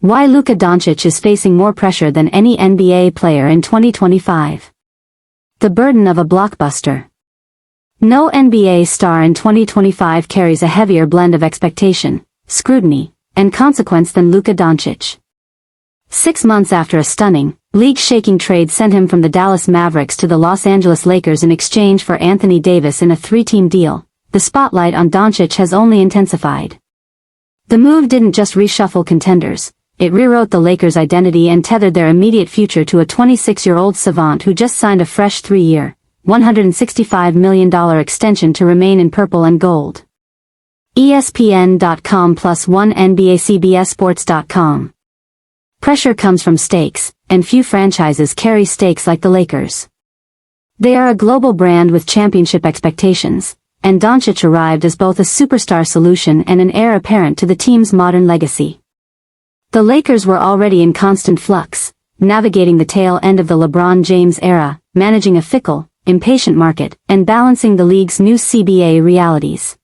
Why Luka Doncic is facing more pressure than any NBA player in 2025. The burden of a blockbuster. No NBA star in 2025 carries a heavier blend of expectation, scrutiny, and consequence than Luka Doncic. 6 months after a stunning, league-shaking trade sent him from the Dallas Mavericks to the Los Angeles Lakers in exchange for Anthony Davis in a 3-team deal, the spotlight on Doncic has only intensified. The move didn't just reshuffle contenders, it rewrote the Lakers' identity and tethered their immediate future to a 26-year-old savant who just signed a fresh 3-year, $165 million extension to remain in purple and gold. ESPN.com + 1 NBACBSSports.com. Pressure comes from stakes, and few franchises carry stakes like the Lakers. They are a global brand with championship expectations, and Doncic arrived as both a superstar solution and an heir apparent to the team's modern legacy. The Lakers were already in constant flux, navigating the tail end of the LeBron James era, managing a fickle, impatient market, and balancing the league's new CBA realities.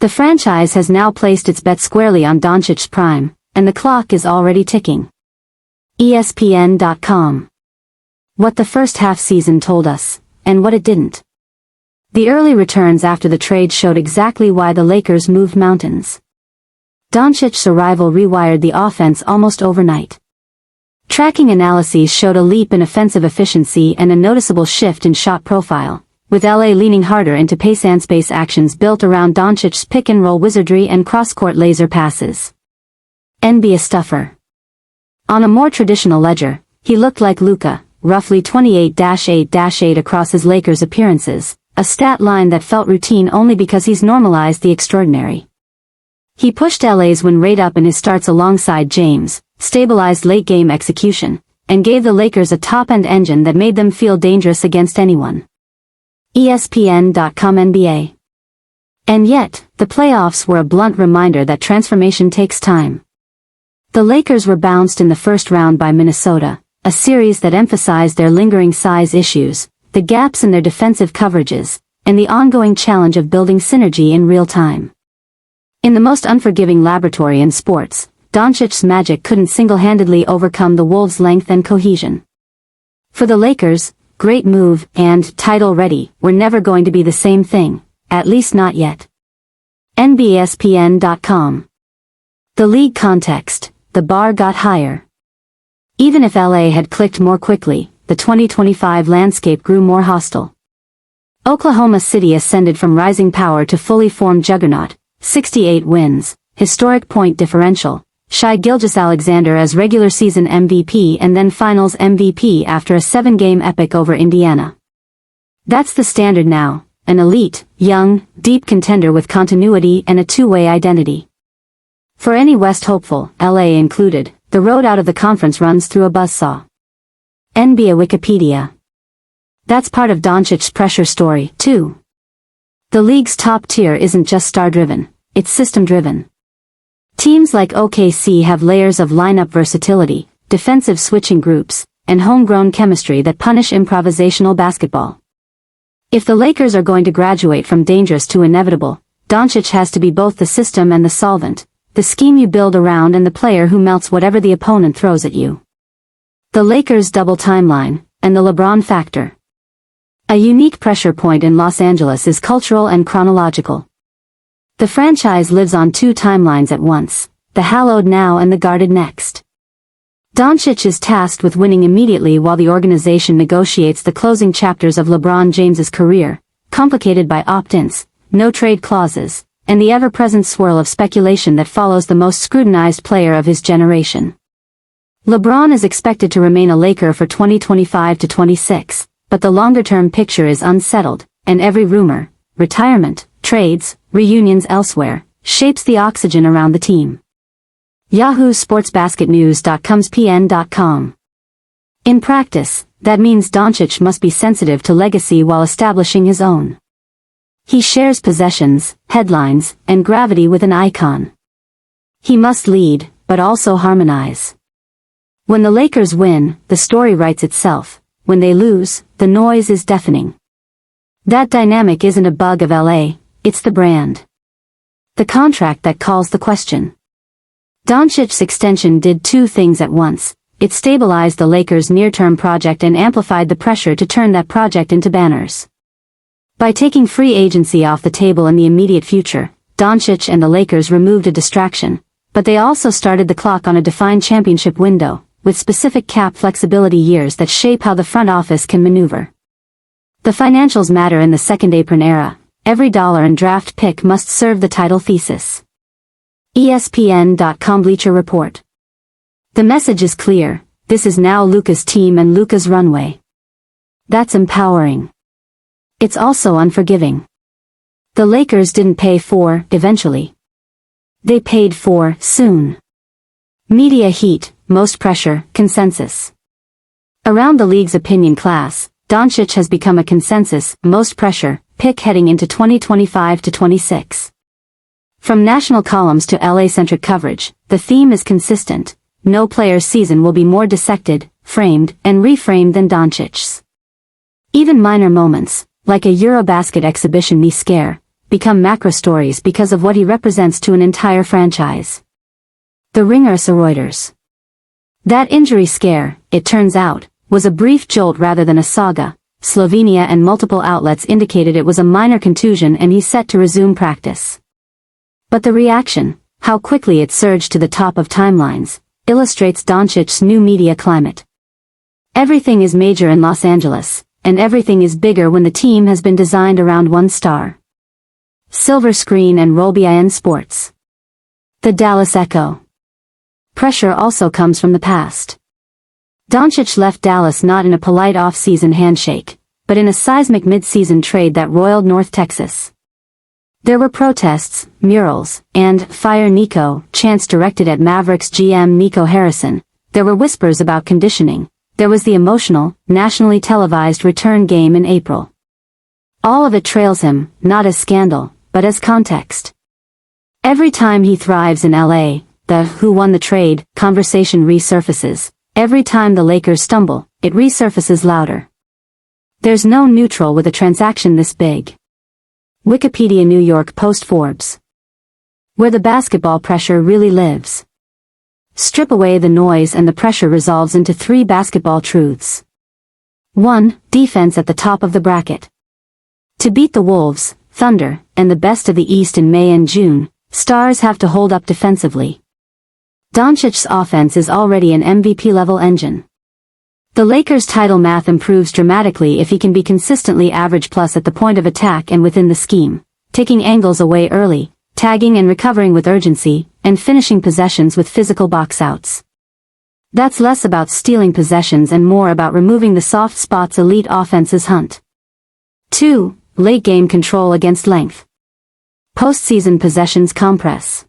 The franchise has now placed its bet squarely on Doncic's prime, and the clock is already ticking. ESPN.com. What the first half season told us, and what it didn't. The early returns after the trade showed exactly why the Lakers moved mountains. Doncic's arrival rewired the offense almost overnight. Tracking analyses showed a leap in offensive efficiency and a noticeable shift in shot profile, with LA leaning harder into pace-and-space actions built around Doncic's pick-and-roll wizardry and cross-court laser passes. NBA stuffer. On a more traditional ledger, he looked like Luka, roughly 28-8-8 across his Lakers appearances, a stat line that felt routine only because he's normalized the extraordinary. He pushed LA's win rate up in his starts alongside James, stabilized late-game execution, and gave the Lakers a top-end engine that made them feel dangerous against anyone. ESPN.com NBA. And yet, the playoffs were a blunt reminder that transformation takes time. The Lakers were bounced in the first round by Minnesota, a series that emphasized their lingering size issues, the gaps in their defensive coverages, and the ongoing challenge of building synergy in real time. In the most unforgiving laboratory in sports, Doncic's magic couldn't single-handedly overcome the Wolves' length and cohesion. For the Lakers, great move and title ready were never going to be the same thing, at least not yet. NBASPN.com. The league context, the bar got higher. Even if LA had clicked more quickly, the 2025 landscape grew more hostile. Oklahoma City ascended from rising power to fully formed juggernaut, 68 wins, historic point differential, Shai Gilgeous-Alexander as regular season MVP and then finals MVP after a 7-game epic over Indiana. That's the standard now, an elite, young, deep contender with continuity and a two-way identity. For any West hopeful, LA included, the road out of the conference runs through a buzzsaw. NBA Wikipedia. That's part of Doncic's pressure story, too. The league's top tier isn't just star-driven, it's system-driven. Teams like OKC have layers of lineup versatility, defensive switching groups, and homegrown chemistry that punish improvisational basketball. If the Lakers are going to graduate from dangerous to inevitable, Doncic has to be both the system and the solvent, the scheme you build around and the player who melts whatever the opponent throws at you. The Lakers' double timeline, and the LeBron factor. A unique pressure point in Los Angeles is cultural and chronological. The franchise lives on two timelines at once, the hallowed now and the guarded next. Doncic is tasked with winning immediately while the organization negotiates the closing chapters of LeBron James's career, complicated by opt-ins, no-trade clauses, and the ever-present swirl of speculation that follows the most scrutinized player of his generation. LeBron is expected to remain a Laker for 2025 to 26. But the longer-term picture is unsettled, and every rumor, retirement, trades, reunions elsewhere, shapes the oxygen around the team. Yahoo SportsBasketNews.comspn.com. In practice, that means Doncic must be sensitive to legacy while establishing his own. He shares possessions, headlines, and gravity with an icon. He must lead, but also harmonize. When the Lakers win, the story writes itself. When they lose, the noise is deafening. That dynamic isn't a bug of LA, it's the brand. The contract that calls the question. Doncic's extension did two things at once. It stabilized the Lakers' near-term project and amplified the pressure to turn that project into banners. By taking free agency off the table in the immediate future, Doncic and the Lakers removed a distraction, but they also started the clock on a defined championship window, with specific cap flexibility years that shape how the front office can maneuver. The financials matter in the second apron era. Every dollar and draft pick must serve the title thesis. ESPN.com Bleacher Report. The message is clear: this is now Luka's team and Luka's runway. That's empowering. It's also unforgiving. The Lakers didn't pay for eventually. They paid for soon. Media heat, most pressure, consensus. Around the league's opinion class, Doncic has become a consensus, most pressure, pick heading into 2025 to 26. From national columns to LA-centric coverage, the theme is consistent. No player's season will be more dissected, framed, and reframed than Doncic's. Even minor moments, like a Eurobasket exhibition knee scare, become macro stories because of what he represents to an entire franchise. The Ringer Reuters. That injury scare, it turns out, was a brief jolt rather than a saga. Slovenia and multiple outlets indicated it was a minor contusion and he's set to resume practice. But the reaction, how quickly it surged to the top of timelines, illustrates Doncic's new media climate. Everything is major in Los Angeles, and everything is bigger when the team has been designed around one star. Silver Screen and RollBIN Sports. The Dallas Echo. Pressure also comes from the past. Doncic left Dallas not in a polite off-season handshake, but in a seismic mid-season trade that roiled North Texas. There were protests, murals, and "Fire Nico" chants directed at Mavericks GM Nico Harrison. There were whispers about conditioning. There was the emotional, nationally televised return game in April. All of it trails him, not as scandal, but as context. Every time he thrives in LA, the "who won the trade" conversation resurfaces. Every time the Lakers stumble, it resurfaces louder. There's no neutral with a transaction this big. Wikipedia New York Post Forbes. Where the basketball pressure really lives. Strip away the noise and the pressure resolves into three basketball truths. 1. Defense at the top of the bracket. To beat the Wolves, Thunder, and the best of the East in May and June, stars have to hold up defensively. Doncic's offense is already an MVP-level engine. The Lakers' title math improves dramatically if he can be consistently average plus at the point of attack and within the scheme, taking angles away early, tagging and recovering with urgency, and finishing possessions with physical box-outs. That's less about stealing possessions and more about removing the soft spots elite offenses hunt. 2. Late-game control against length. Postseason possessions compress.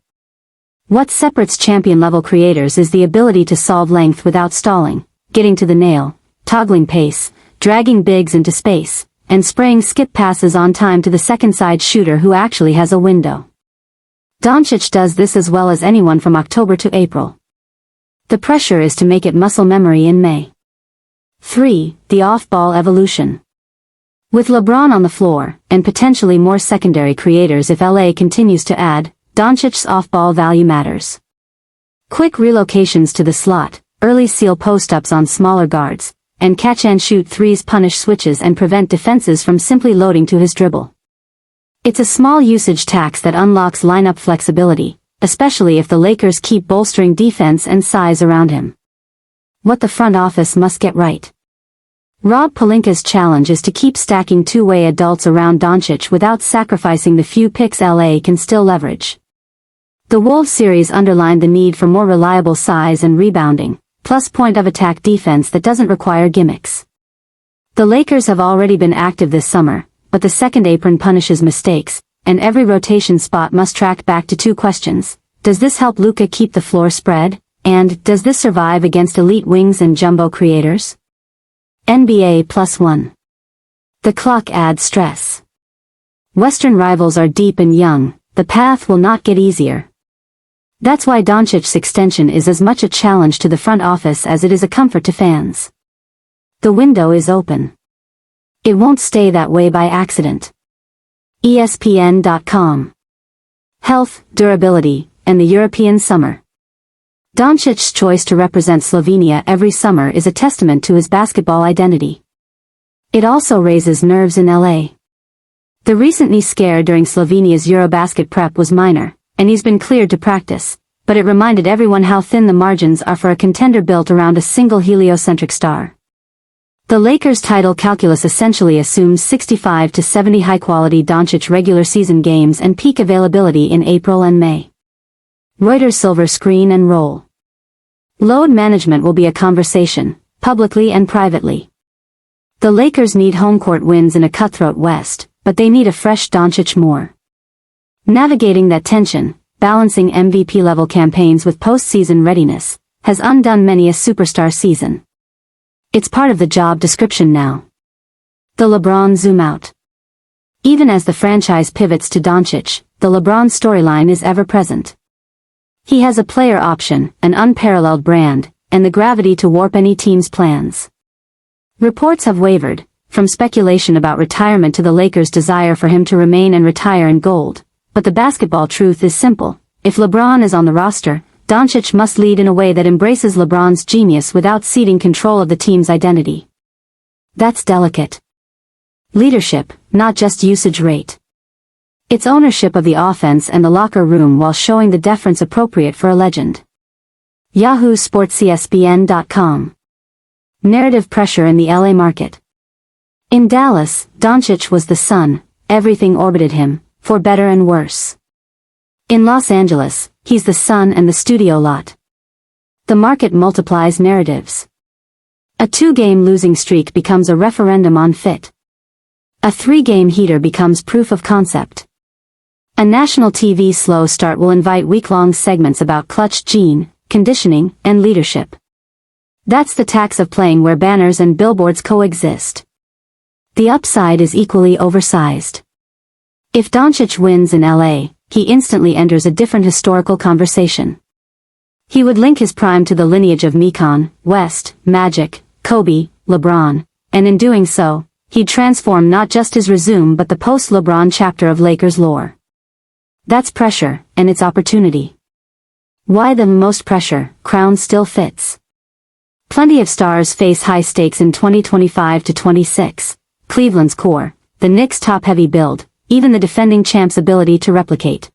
What separates champion-level creators is the ability to solve length without stalling, getting to the nail, toggling pace, dragging bigs into space, and spraying skip passes on time to the second-side shooter who actually has a window. Doncic does this as well as anyone from October to April. The pressure is to make it muscle memory in May. 3. The off-ball evolution. With LeBron on the floor, and potentially more secondary creators if LA continues to add, Doncic's off-ball value matters. Quick relocations to the slot, early seal post-ups on smaller guards, and catch-and-shoot threes punish switches and prevent defenses from simply loading to his dribble. It's a small usage tax that unlocks lineup flexibility, especially if the Lakers keep bolstering defense and size around him. What the front office must get right. Rob Pelinka's challenge is to keep stacking two-way adults around Doncic without sacrificing the few picks LA can still leverage. The Wolves series underlined the need for more reliable size and rebounding, plus point-of-attack defense that doesn't require gimmicks. The Lakers have already been active this summer, but the second apron punishes mistakes, and every rotation spot must track back to two questions. Does this help Luka keep the floor spread? And does this survive against elite wings and jumbo creators? NBA +1. The clock adds stress. Western rivals are deep and young, the path will not get easier. That's why Doncic's extension is as much a challenge to the front office as it is a comfort to fans. The window is open. It won't stay that way by accident. ESPN.com. Health, durability, and the European summer. Doncic's choice to represent Slovenia every summer is a testament to his basketball identity. It also raises nerves in LA. The recent knee scare during Slovenia's Eurobasket prep was minor, and he's been cleared to practice, but it reminded everyone how thin the margins are for a contender built around a single heliocentric star. The Lakers' title calculus essentially assumes 65 to 70 high-quality Doncic regular season games and peak availability in April and May. Reuters silver screen and roll. Load management will be a conversation, publicly and privately. The Lakers need home court wins in a cutthroat West, but they need a fresh Doncic more. Navigating that tension, balancing MVP-level campaigns with postseason readiness, has undone many a superstar season. It's part of the job description now. The LeBron zoom out. Even as the franchise pivots to Doncic, the LeBron storyline is ever present. He has a player option, an unparalleled brand, and the gravity to warp any team's plans. Reports have wavered, from speculation about retirement to the Lakers' desire for him to remain and retire in gold, but the basketball truth is simple. If LeBron is on the roster, Doncic must lead in a way that embraces LeBron's genius without ceding control of the team's identity. That's delicate. Leadership, not just usage rate. It's ownership of the offense and the locker room while showing the deference appropriate for a legend. Yahoo Sports ESPN.com. Narrative pressure in the LA market. In Dallas, Doncic was the sun, everything orbited him, for better and worse. In Los Angeles, he's the sun and the studio lot. The market multiplies narratives. A 2-game losing streak becomes a referendum on fit. A 3-game heater becomes proof of concept. A national TV slow start will invite week-long segments about clutch gene, conditioning, and leadership. That's the tax of playing where banners and billboards coexist. The upside is equally oversized. If Doncic wins in LA, he instantly enters a different historical conversation. He would link his prime to the lineage of Mekon, West, Magic, Kobe, LeBron, and in doing so, he'd transform not just his resume but the post-LeBron chapter of Lakers lore. That's pressure, and it's opportunity. Why the most pressure? Crown still fits. Plenty of stars face high stakes in 2025 to 26. Cleveland's core, the Knicks' top-heavy build, even the defending champ's ability to replicate.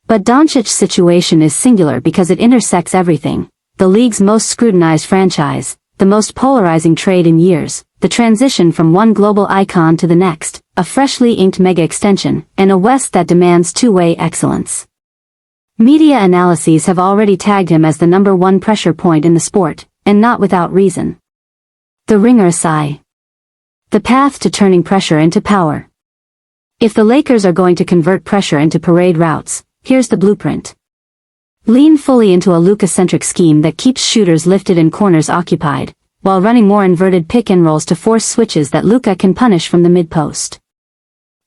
But Doncic's situation is singular because it intersects everything: the league's most scrutinized franchise, the most polarizing trade in years, the transition from one global icon to the next, a freshly inked mega extension, and a West that demands two-way excellence. Media analyses have already tagged him as the #1 pressure point in the sport, and not without reason. The Ringer sigh. The path to turning pressure into power. If the Lakers are going to convert pressure into parade routes, here's the blueprint. Lean fully into a Luka-centric scheme that keeps shooters lifted and corners occupied, while running more inverted pick-and-rolls to force switches that Luka can punish from the mid-post.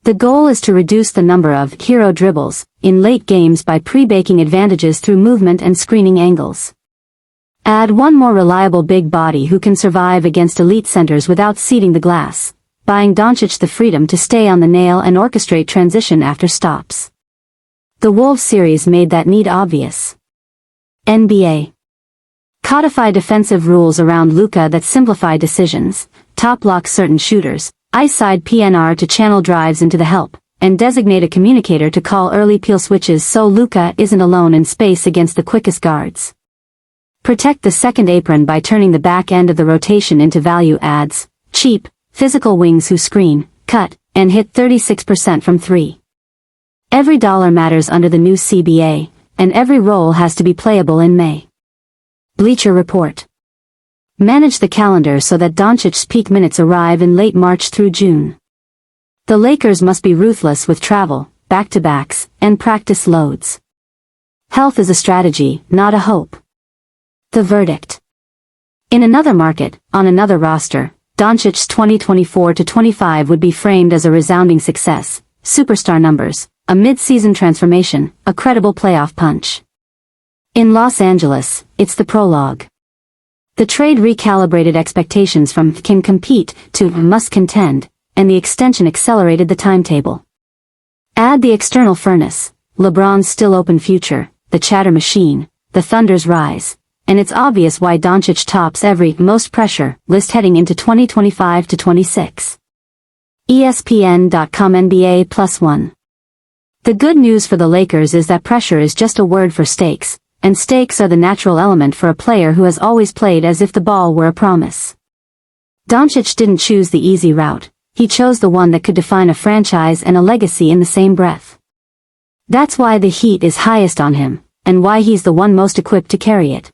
The goal is to reduce the number of hero dribbles in late games by pre-baking advantages through movement and screening angles. Add one more reliable big body who can survive against elite centers without ceding the glass, buying Doncic the freedom to stay on the nail and orchestrate transition after stops. The Wolves series made that need obvious. NBA. Codify defensive rules around Luka that simplify decisions, top-lock certain shooters, ice-side PNR to channel drives into the help, and designate a communicator to call early peel switches so Luka isn't alone in space against the quickest guards. Protect the second apron by turning the back end of the rotation into value adds, cheap, physical wings who screen, cut, and hit 36% from 3. Every dollar matters under the new CBA, and every role has to be playable in May. Bleacher Report. Manage the calendar so that Doncic's peak minutes arrive in late March through June. The Lakers must be ruthless with travel, back-to-backs, and practice loads. Health is a strategy, not a hope. The verdict. In another market, on another roster, Doncic's 2024-25 would be framed as a resounding success, superstar numbers, a mid-season transformation, a credible playoff punch. In Los Angeles, it's the prologue. The trade recalibrated expectations from can compete to must contend, and the extension accelerated the timetable. Add the external furnace, LeBron's still open future, the chatter machine, the Thunder's rise, and it's obvious why Doncic tops every most pressure list heading into 2025-26. ESPN.com NBA +1. The good news for the Lakers is that pressure is just a word for stakes, and stakes are the natural element for a player who has always played as if the ball were a promise. Doncic didn't choose the easy route, he chose the one that could define a franchise and a legacy in the same breath. That's why the heat is highest on him, and why he's the one most equipped to carry it.